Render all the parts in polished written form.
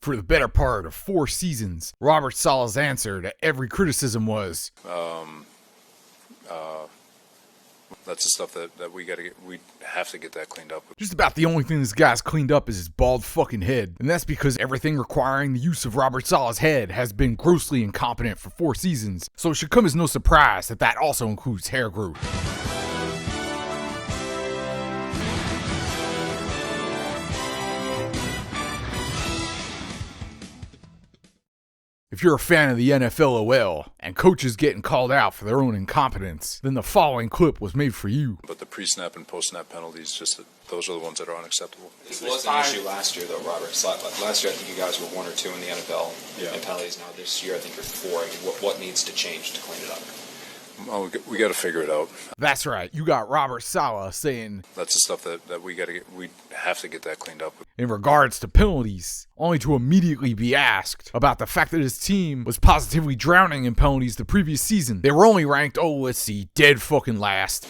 For the better part of 4 seasons, Robert Saleh's answer to every criticism was, that's the stuff that we have to get that cleaned up. Just about the only thing this guy's cleaned up is his bald fucking head. And that's because everything requiring the use of Robert Saleh's head has been grossly incompetent for 4 seasons. So it should come as no surprise that that also includes hair growth. If you're a fan of the NFLOL and coaches getting called out for their own incompetence, then the following clip was made for you. But the pre-snap and post-snap penalties, those are the ones that are unacceptable. This was an issue last year, though, Robert. Last year, I think you guys were 1 or 2 in the NFL in penalties. Now this year, I think you're 4. I mean, what needs to change to clean it up? Oh, we got to figure it out. That's right. You got Robert Saleh saying, that's the stuff that we have to get that cleaned up. In regards to penalties, only to immediately be asked about the fact that his team was positively drowning in penalties the previous season. They were only ranked, dead fucking last.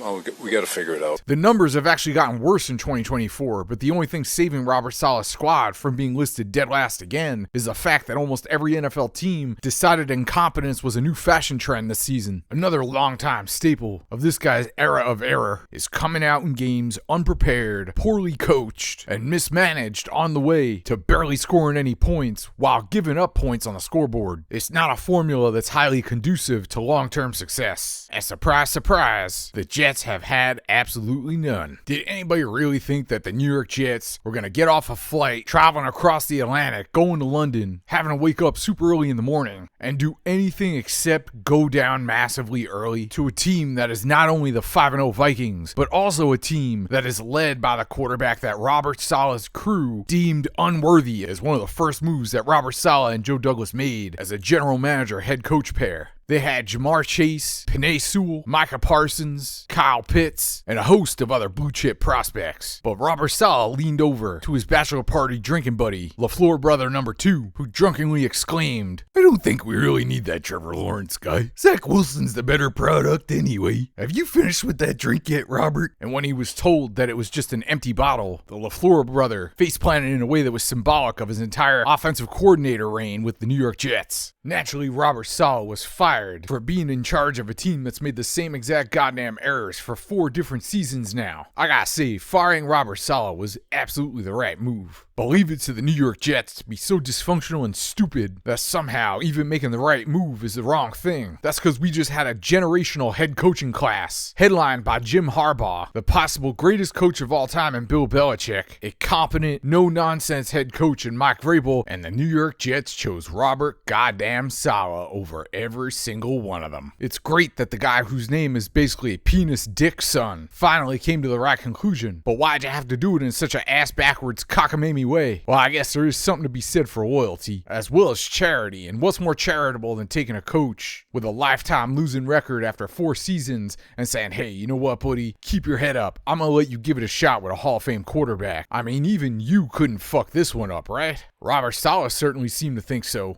Oh, we got to figure it out. The numbers have actually gotten worse in 2024, but the only thing saving Robert Saleh's squad from being listed dead last again is the fact that almost every NFL team decided incompetence was a new fashion trend this season. Another longtime staple of this guy's era of error is coming out in games unprepared, poorly coached, and mismanaged on the way to barely scoring any points while giving up points on the scoreboard. It's not a formula that's highly conducive to long-term success. And surprise, surprise, the Jets have had absolutely none. Did anybody really think that the New York Jets were going to get off a flight, traveling across the Atlantic, going to London, having to wake up super early in the morning, and do anything except go down massively early to a team that is not only the 5-0 Vikings, but also a team that is led by the quarterback that Robert Saleh's crew deemed unworthy as one of the first moves that Robert Saleh and Joe Douglas made as a general manager head coach pair? They had Jamar Chase, Penei Sewell, Micah Parsons, Kyle Pitts, and a host of other blue-chip prospects. But Robert Saleh leaned over to his bachelor party drinking buddy, LaFleur brother number 2, who drunkenly exclaimed, "I don't think we really need that Trevor Lawrence guy. Zach Wilson's the better product anyway. Have you finished with that drink yet, Robert?" And when he was told that it was just an empty bottle, the LaFleur brother face-planted in a way that was symbolic of his entire offensive coordinator reign with the New York Jets. Naturally, Robert Saleh was fired for being in charge of a team that's made the same exact goddamn errors for 4 different seasons now. I gotta say, firing Robert Saleh was absolutely the right move. But leave it to the New York Jets to be so dysfunctional and stupid that somehow even making the right move is the wrong thing. That's because we just had a generational head coaching class, headlined by Jim Harbaugh, the possible greatest coach of all time in Bill Belichick, a competent, no-nonsense head coach in Mike Vrabel, and the New York Jets chose Robert goddamn Saleh over every single one of them. It's great that the guy whose name is basically a penis dick son finally came to the right conclusion, but why'd you have to do it in such a ass-backwards cockamamie way? Well, I guess there is something to be said for loyalty, as well as charity, and what's more charitable than taking a coach with a lifetime losing record after 4 seasons and saying, "Hey, you know what, buddy? Keep your head up. I'm gonna let you give it a shot with a Hall of Fame quarterback." I mean, even you couldn't fuck this one up, right? Robert Saleh certainly seemed to think so.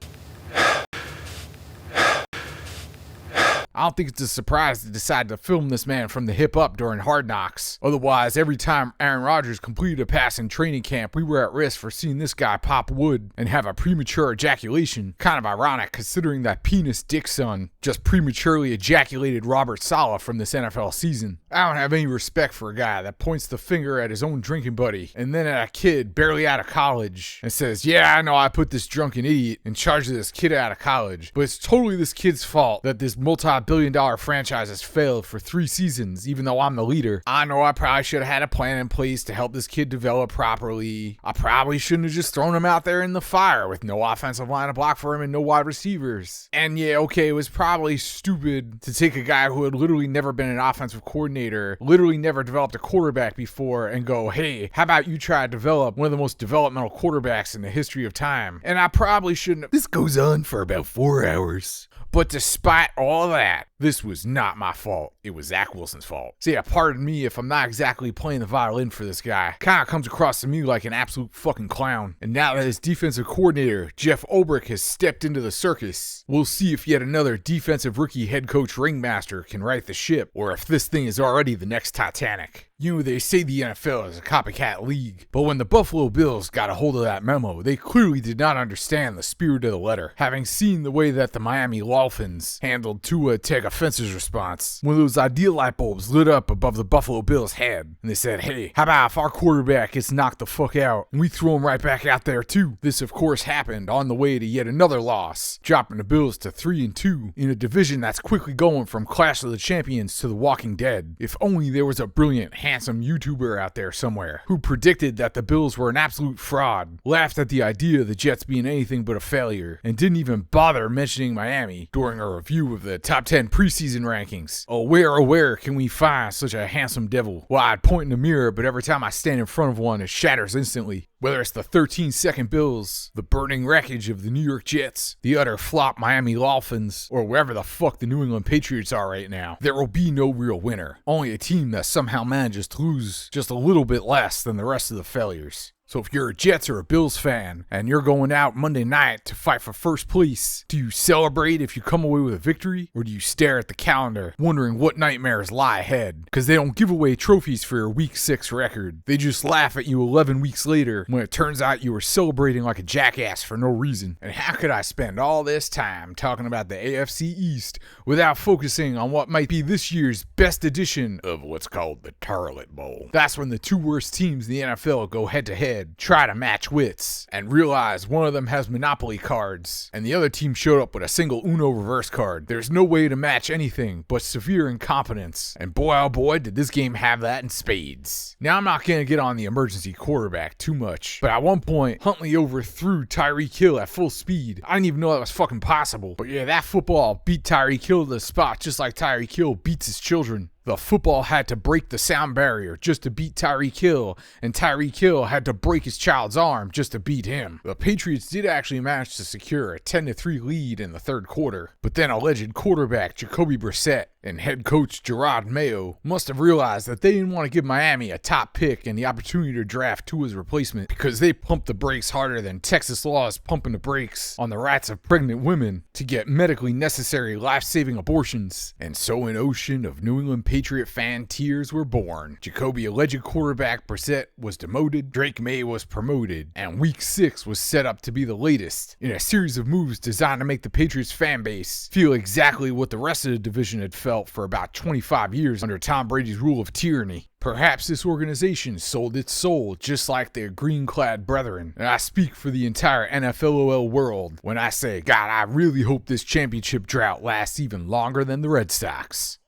I don't think it's a surprise to decide to film this man from the hip up during Hard Knocks. Otherwise, every time Aaron Rodgers completed a pass in training camp, we were at risk for seeing this guy pop wood and have a premature ejaculation. Kind of ironic considering that penis dick son just prematurely ejaculated Robert Saleh from this NFL season. I don't have any respect for a guy that points the finger at his own drinking buddy and then at a kid barely out of college and says, "Yeah, I know I put this drunken idiot in charge of this kid out of college, but it's totally this kid's fault that this multi-billion-dollar franchise has failed for 3 seasons, even though I'm the leader. I know I probably should have had a plan in place to help this kid develop properly. I probably shouldn't have just thrown him out there in the fire with no offensive line to block for him and no wide receivers. And yeah, okay, it was probably stupid to take a guy who had literally never been an offensive coordinator, literally never developed a quarterback before, and go, hey, how about you try to develop one of the most developmental quarterbacks in the history of time? And I probably shouldn't have. This goes on for about 4 hours. But despite all that, this was not my fault. It was Zach Wilson's fault. So yeah, pardon me if I'm not exactly playing the violin for this guy. Kind of comes across to me like an absolute fucking clown. And now that his defensive coordinator, Jeff Ulbrich, has stepped into the circus, we'll see if yet another defensive rookie head coach ringmaster can right the ship, or if this thing is already the next Titanic. You know, they say the NFL is a copycat league, but when the Buffalo Bills got a hold of that memo, they clearly did not understand the spirit of the letter. Having seen the way that the Miami Dolphins handled Tua Tagovailoa's response, one of those ideal light bulbs lit up above the Buffalo Bills' head, and they said, hey, how about if our quarterback gets knocked the fuck out, and we throw him right back out there too? This, of course, happened on the way to yet another loss, dropping the Bills to 3-2 in a division that's quickly going from Clash of the Champions to The Walking Dead. If only there was a brilliant, handsome YouTuber out there somewhere who predicted that the Bills were an absolute fraud, laughed at the idea of the Jets being anything but a failure, and didn't even bother mentioning Miami during a review of the top 10 preseason rankings. Oh, where can we find such a handsome devil? Well, I'd point in the mirror, but every time I stand in front of one, it shatters instantly. Whether it's the 13-second Bills, the burning wreckage of the New York Jets, the utter flop Miami Dolphins, or wherever the fuck the New England Patriots are right now, there will be no real winner. Only a team that somehow manages to lose just a little bit less than the rest of the failures. So if you're a Jets or a Bills fan, and you're going out Monday night to fight for first place, do you celebrate if you come away with a victory? Or do you stare at the calendar, wondering what nightmares lie ahead? Because they don't give away trophies for your Week 6 record. They just laugh at you 11 weeks later when it turns out you were celebrating like a jackass for no reason. And how could I spend all this time talking about the AFC East without focusing on what might be this year's best edition of what's called the Toilet Bowl? That's when the two worst teams in the NFL go head-to-head, try to match wits, and realize one of them has Monopoly cards, and the other team showed up with a single Uno reverse card. There's no way to match anything but severe incompetence, and boy oh boy did this game have that in spades. Now I'm not going to get on the emergency quarterback too much, but at one point, Huntley overthrew Tyreek Hill at full speed. I didn't even know that was fucking possible, but yeah, that football beat Tyreek Hill to the spot just like Tyreek Hill beats his children. The football had to break the sound barrier just to beat Tyreek Hill, and Tyreek Hill had to break his child's arm just to beat him. The Patriots did actually manage to secure a 10-3 lead in the third quarter, but then alleged quarterback Jacoby Brissett and head coach Gerard Mayo must have realized that they didn't want to give Miami a top pick and the opportunity to draft Tua's replacement, because they pumped the brakes harder than Texas law is pumping the brakes on the rights of pregnant women to get medically necessary life-saving abortions. And so an ocean of New England Patriot fan tears were born. Jacoby alleged quarterback Brissett was demoted, Drake May was promoted, and Week 6 was set up to be the latest in a series of moves designed to make the Patriots fan base feel exactly what the rest of the division had felt for about 25 years under Tom Brady's rule of tyranny. Perhaps this organization sold its soul just like their green-clad brethren, and I speak for the entire NFLOL world when I say, God, I really hope this championship drought lasts even longer than the Red Sox.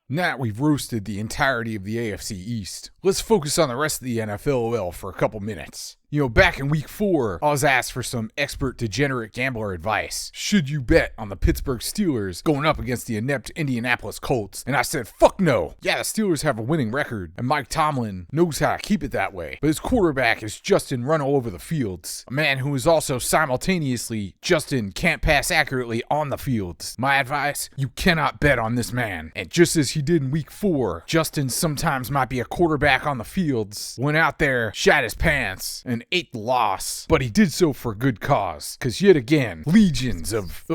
Now that we've roasted the entirety of the AFC East, let's focus on the rest of the NFLOL for a couple minutes. You know, back in Week 4, I was asked for some expert degenerate gambler advice. Should you bet on the Pittsburgh Steelers going up against the inept Indianapolis Colts? And I said, fuck no. Yeah, the Steelers have a winning record, and Mike Tomlin knows how to keep it that way. But his quarterback is Justin Run All Over the Fields, a man who is also simultaneously Justin Can't Pass Accurately on the fields. My advice, you cannot bet on this man. And just as he did in Week 4, Justin sometimes might be a quarterback on the fields, went out there, shat his pants, and ate the loss, but he did so for a good cause, because yet again, legions of...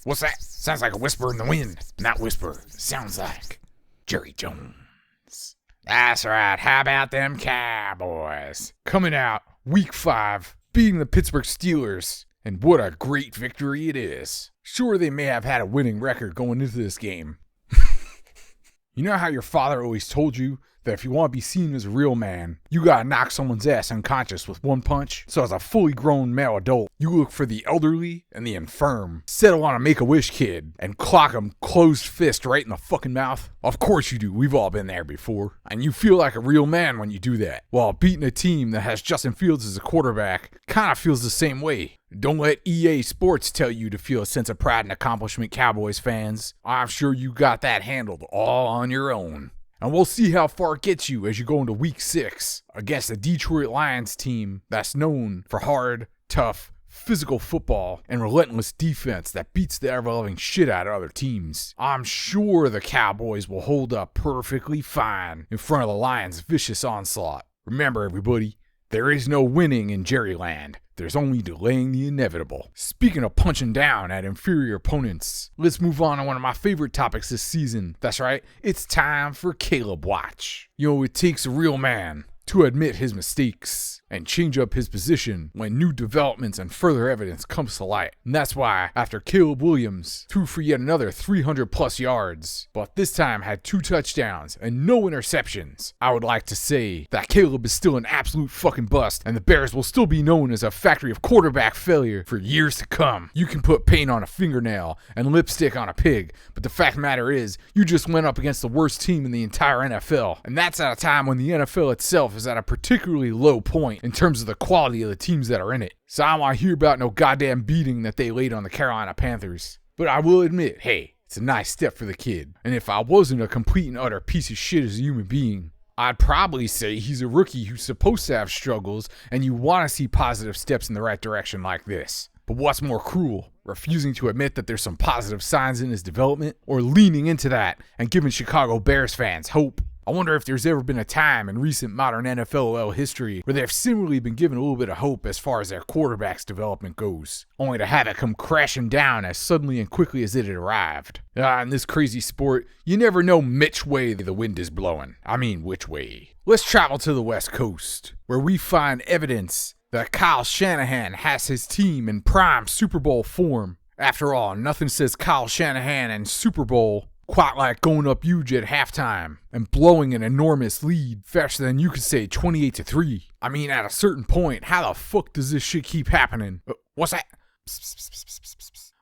what's that? Sounds like a whisper in the wind. Not whisper. Sounds like Jerry Jones. That's right. How about them Cowboys? Coming out Week 5, beating the Pittsburgh Steelers, and what a great victory it is. Sure, they may have had a winning record going into this game. You know how your father always told you that if you want to be seen as a real man, you gotta knock someone's ass unconscious with one punch? So as a fully grown male adult, you look for the elderly and the infirm, settle on a Make-A-Wish kid, and clock them closed fist right in the fucking mouth? Of course you do, we've all been there before. And you feel like a real man when you do that, while beating a team that has Justin Fields as a quarterback kinda feels the same way. Don't let EA Sports tell you to feel a sense of pride and accomplishment, Cowboys fans. I'm sure you got that handled all on your own. And we'll see how far it gets you as you go into Week 6 against the Detroit Lions team that's known for hard, tough, physical football and relentless defense that beats the ever-loving shit out of other teams. I'm sure the Cowboys will hold up perfectly fine in front of the Lions' vicious onslaught. Remember, everybody, there is no winning in Jerryland. there's only delaying the inevitable. Speaking of punching down at inferior opponents, let's move on to one of my favorite topics this season. That's right, it's time for Caleb Watch. It takes a real man to admit his mistakes and change up his position when new developments and further evidence comes to light. And that's why, after Caleb Williams threw for yet another 300 plus yards, but this time had 2 touchdowns and no interceptions, I would like to say that Caleb is still an absolute fucking bust, and the Bears will still be known as a factory of quarterback failure for years to come. You can put paint on a fingernail and lipstick on a pig, but the fact of the matter is, you just went up against the worst team in the entire NFL, and that's at a time when the NFL itself is at a particularly low point in terms of the quality of the teams that are in it. So I don't want to hear about no goddamn beating that they laid on the Carolina Panthers. But I will admit, hey, it's a nice step for the kid. And if I wasn't a complete and utter piece of shit as a human being, I'd probably say he's a rookie who's supposed to have struggles, and you want to see positive steps in the right direction like this. But what's more cruel? Refusing to admit that there's some positive signs in his development, or leaning into that and giving Chicago Bears fans hope? I wonder if there's ever been a time in recent modern NFLOL history where they've similarly been given a little bit of hope as far as their quarterback's development goes, only to have it come crashing down as suddenly and quickly as it had arrived. In this crazy sport, you never know which way the wind is blowing. I mean, which way. Let's travel to the West Coast, where we find evidence that Kyle Shanahan has his team in prime Super Bowl form. After all, nothing says Kyle Shanahan and Super Bowl quite like going up huge at halftime and blowing an enormous lead faster than you could say 28-3. I mean, at a certain point, how the fuck does this shit keep happening? What's that?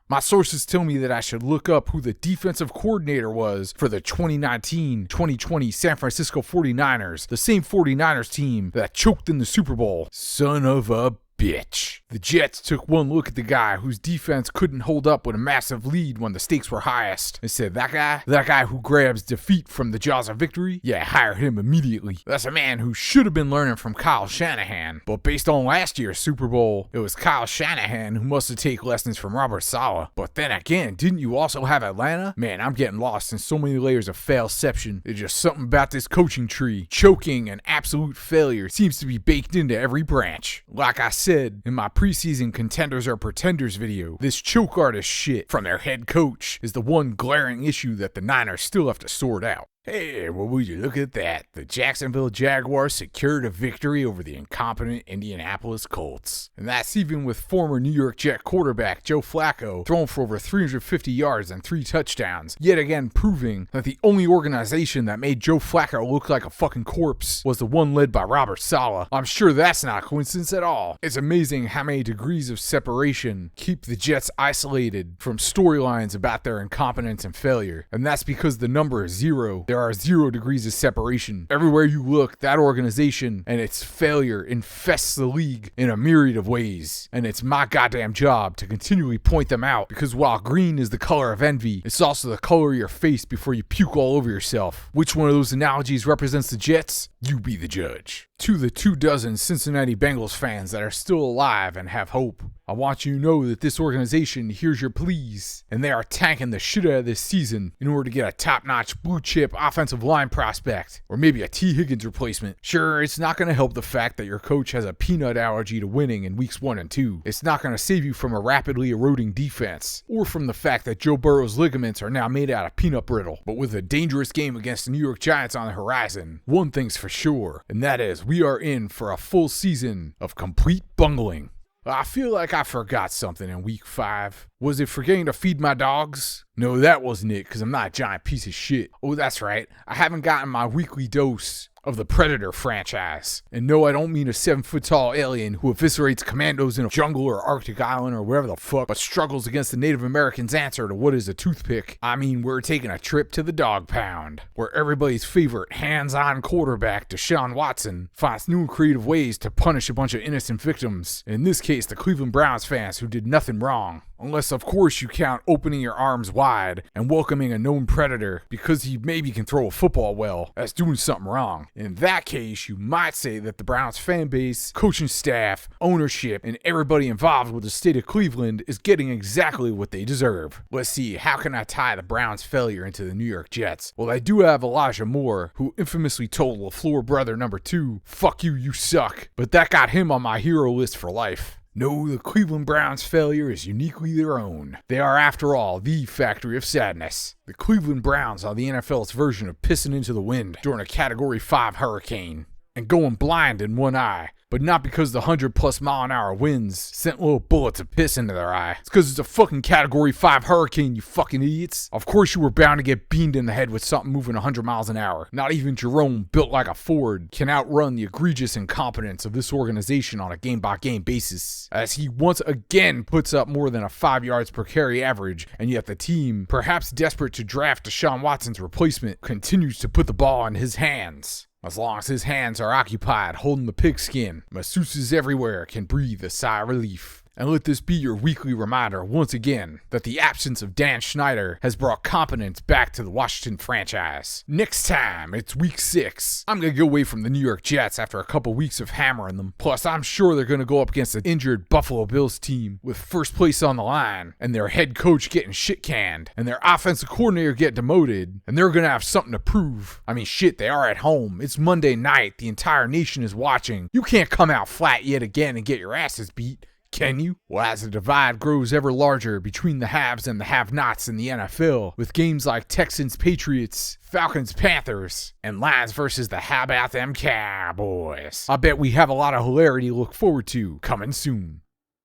My sources tell me that I should look up who the defensive coordinator was for the 2019-2020 San Francisco 49ers, the same 49ers team that choked in the Super Bowl. Son of a bitch. The Jets took one look at the guy whose defense couldn't hold up with a massive lead when the stakes were highest and said, that guy who grabs defeat from the jaws of victory, yeah, hire him immediately. That's a man who should have been learning from Kyle Shanahan, but based on last year's Super Bowl, it was Kyle Shanahan who must have taken lessons from Robert Saleh. But then again, didn't you also have Atlanta? Man, I'm getting lost in so many layers of failception. There's just something about this coaching tree. Choking and absolute failure seems to be baked into every branch. Like I said in my preseason Contenders or Pretenders video, this choke artist shit from their head coach is the one glaring issue that the Niners still have to sort out. Hey, well, would you look at that? The Jacksonville Jaguars secured a victory over the incompetent Indianapolis Colts. And that's even with former New York Jet quarterback Joe Flacco throwing for over 350 yards and 3 touchdowns, yet again proving that the only organization that made Joe Flacco look like a fucking corpse was the one led by Robert Saleh. I'm sure that's not a coincidence at all. It's amazing how many degrees of separation keep the Jets isolated from storylines about their incompetence and failure. And that's because the number is 0. There are 0 degrees of separation. Everywhere you look, that organization and its failure infests the league in a myriad of ways. And it's my goddamn job to continually point them out, because while green is the color of envy, it's also the color of your face before you puke all over yourself. Which one of those analogies represents the Jets? You be the judge. To the 24 Cincinnati Bengals fans that are still alive and have hope, I want you to know that this organization hears your pleas, and they are tanking the shit out of this season in order to get a top-notch blue-chip offensive line prospect, or maybe a T. Higgins replacement. Sure, it's not going to help the fact that your coach has a peanut allergy to winning in weeks 1 and 2. It's not going to save you from a rapidly eroding defense, or from the fact that Joe Burrow's ligaments are now made out of peanut brittle. But with a dangerous game against the New York Giants on the horizon, one thing's for sure, and that is we are in for a full season of complete bungling. I feel like I forgot something in week 5. Was it forgetting to feed my dogs? No, that wasn't it, because I'm not a giant piece of shit. Oh, that's right. I haven't gotten my weekly dose of the Predator franchise. And no, I don't mean a 7-foot-tall alien who eviscerates commandos in a jungle or Arctic island or wherever the fuck, but struggles against the Native Americans' answer to what is a toothpick. I mean, we're taking a trip to the dog pound, where everybody's favorite hands-on quarterback, Deshaun Watson, finds new and creative ways to punish a bunch of innocent victims. In this case, the Cleveland Browns fans who did nothing wrong. Unless, of course, you count opening your arms wide and welcoming a known predator because he maybe can throw a football well as doing something wrong. In that case, you might say that the Browns fan base, coaching staff, ownership, and everybody involved with the state of Cleveland is getting exactly what they deserve. Let's see, how can I tie the Browns' failure into the New York Jets? Well, I do have Elijah Moore, who infamously told LaFleur brother number 2, "Fuck you, you suck." But that got him on my hero list for life. No, the Cleveland Browns' failure is uniquely their own. They are, after all, the factory of sadness. The Cleveland Browns are the NFL's version of pissing into the wind during a Category 5 hurricane and going blind in one eye. But not because the 100+ mile an hour winds sent little bullets of piss into their eye. It's because it's a fucking Category 5 hurricane, you fucking idiots. Of course you were bound to get beamed in the head with something moving 100 miles an hour. Not even Jerome, built like a Ford, can outrun the egregious incompetence of this organization on a game-by-game basis, as he once again puts up more than a 5 yards per carry average, and yet the team, perhaps desperate to draft Deshaun Watson's replacement, continues to put the ball in his hands. As long as his hands are occupied holding the pigskin, masseuses everywhere can breathe a sigh of relief. And let this be your weekly reminder once again that the absence of Dan Snyder has brought competence back to the Washington franchise. Next time, it's week 6. I'm going to go away from the New York Jets after a couple weeks of hammering them. Plus, I'm sure they're going to go up against an injured Buffalo Bills team with first place on the line, and their head coach getting shit canned, and their offensive coordinator getting demoted, and they're going to have something to prove. I mean, shit, they are at home. It's Monday night. The entire nation is watching. You can't come out flat yet again and get your asses beat. Can you? Well, as the divide grows ever larger between the haves and the have-nots in the NFL, with games like Texans Patriots, Falcons Panthers, and Lions versus the How About Them Cowboys, I bet we have a lot of hilarity to look forward to coming soon.